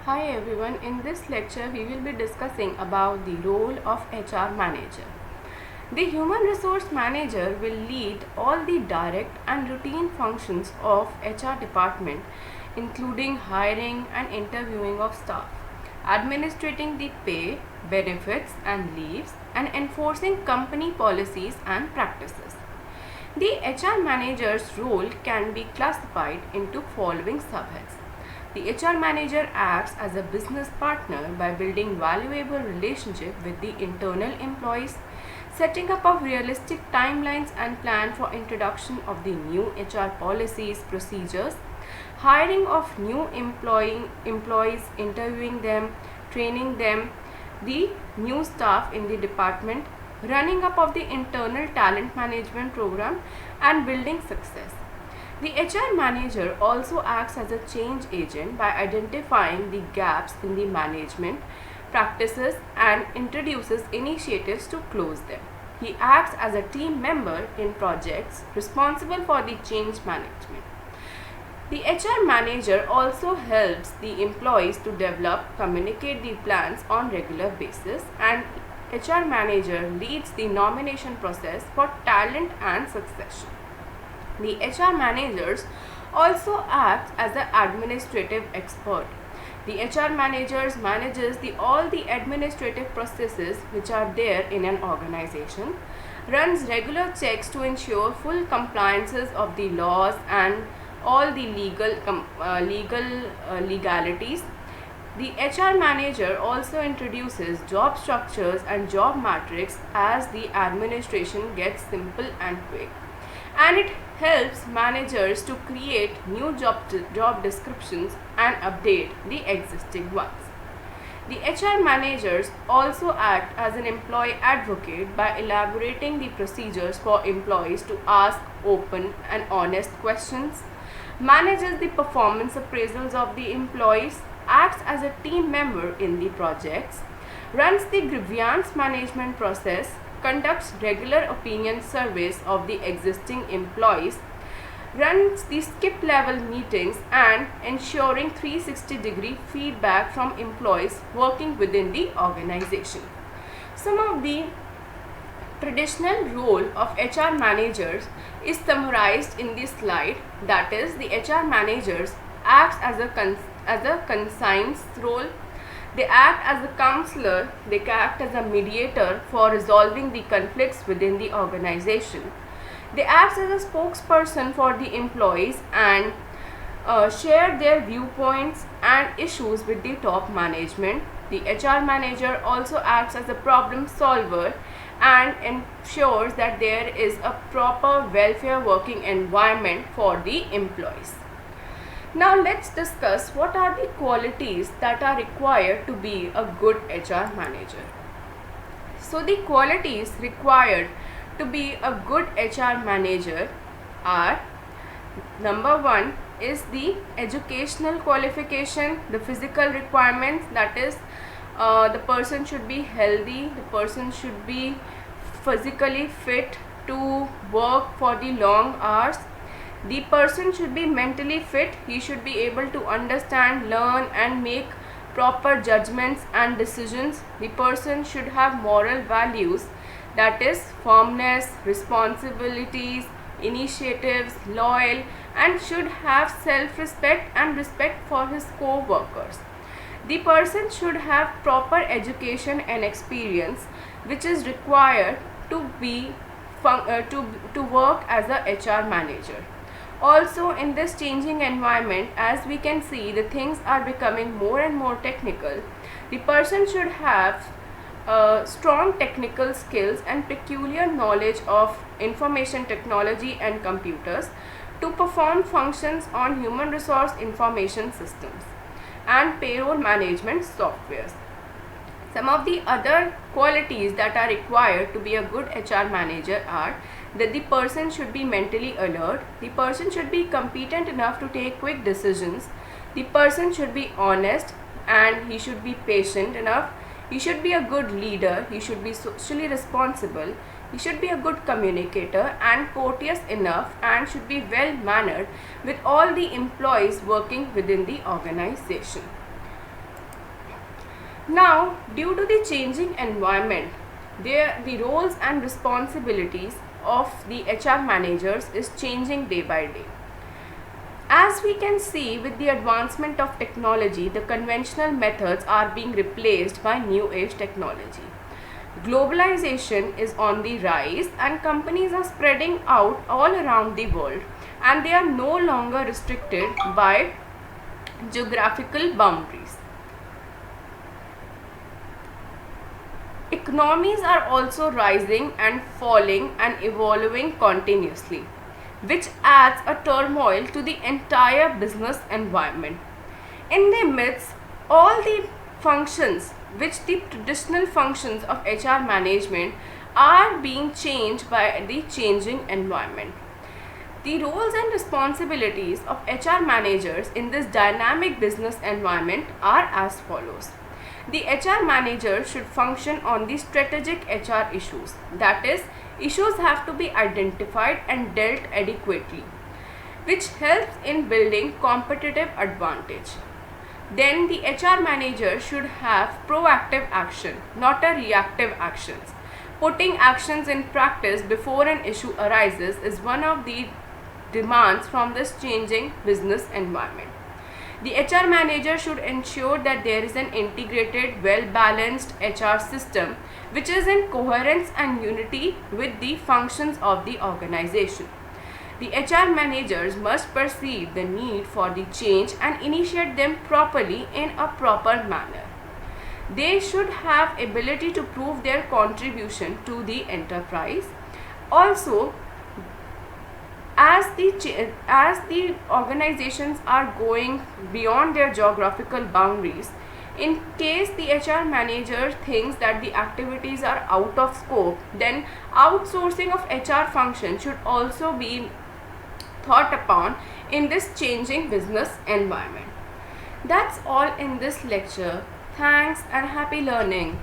Hi everyone, in this lecture we will be discussing about the role of HR manager. The human resource manager will lead all the direct and routine functions of HR department, including hiring and interviewing of staff, administrating the pay, benefits and leaves, and enforcing company policies and practices. The HR manager's role can be classified into following subheads. The HR manager acts as a business partner by building valuable relationship with the internal employees, setting up of realistic timelines and plan for introduction of the new HR policies, procedures, hiring of new employees, interviewing them, training them, the new staff in the department, running up of the internal talent management program and building success. The HR manager also acts as a change agent by identifying the gaps in the management practices and introduces initiatives to close them. He acts as a team member in projects responsible for the change management. The HR manager also helps the employees to develop, communicate the plans on regular basis, and HR manager leads the nomination process for talent and succession. The HR managers also act as an administrative expert. The HR managers manages all the administrative processes which are there in an organization, runs regular checks to ensure full compliances of the laws and all the legalities. The HR manager also introduces job structures and job matrix as the administration gets simple and quick, and it helps managers to create new job descriptions and update the existing ones. The HR managers also act as an employee advocate by elaborating the procedures for employees to ask open and honest questions, manages the performance appraisals of the employees, acts as a team member in the projects, runs the grievance management process, conducts regular opinion surveys of the existing employees, runs the skip level meetings and ensuring 360-degree feedback from employees working within the organization. Some of the traditional role of HR managers is summarized in this slide. That is, the HR managers acts as a conscience role. They act as a counselor, they act as a mediator for resolving the conflicts within the organization. They act as a spokesperson for the employees and share their viewpoints and issues with the top management. The HR manager also acts as a problem solver and ensures that there is a proper welfare working environment for the employees. Now let's discuss what are the qualities that are required to be a good HR manager. So the qualities required to be a good HR manager are: number one is the educational qualification, the physical requirements, that is the person should be healthy, the person should be physically fit to work for the long hours. The person should be mentally fit, he should be able to understand, learn and make proper judgments and decisions. The person should have moral values, that is firmness, responsibilities, initiatives, loyal, and should have self-respect and respect for his co-workers. The person should have proper education and experience which is required to work as a HR manager. Also, in this changing environment, as we can see, the things are becoming more and more technical. The person should have strong technical skills and peculiar knowledge of information technology and computers to perform functions on human resource information systems and payroll management softwares. Some of the other qualities that are required to be a good HR manager are that the person should be mentally alert, the person should be competent enough to take quick decisions, the person should be honest and he should be patient enough, he should be a good leader, he should be socially responsible, he should be a good communicator and courteous enough, and should be well mannered with all the employees working within the organization. Now, due to the changing environment, the roles and responsibilities of the HR managers is changing day by day. As we can see, with the advancement of technology, the conventional methods are being replaced by new age technology. Globalization is on the rise and companies are spreading out all around the world, and they are no longer restricted by geographical boundaries. Economies are also rising and falling and evolving continuously, which adds a turmoil to the entire business environment. In the midst, all the functions, which the traditional functions of HR management, are being changed by the changing environment. The roles and responsibilities of HR managers in this dynamic business environment are as follows. The HR manager should function on the strategic HR issues. That is, issues have to be identified and dealt adequately, which helps in building competitive advantage. Then the HR manager should have proactive action, not a reactive actions. Putting actions in practice before an issue arises is one of the demands from this changing business environment. The HR manager should ensure that there is an integrated, well-balanced HR system which is in coherence and unity with the functions of the organization. The HR managers must perceive the need for the change and initiate them properly in a proper manner. They should have ability to prove their contribution to the enterprise. Also, as the organizations are going beyond their geographical boundaries, in case the HR manager thinks that the activities are out of scope, then outsourcing of HR function should also be thought upon in this changing business environment. That's all in this lecture. Thanks and happy learning.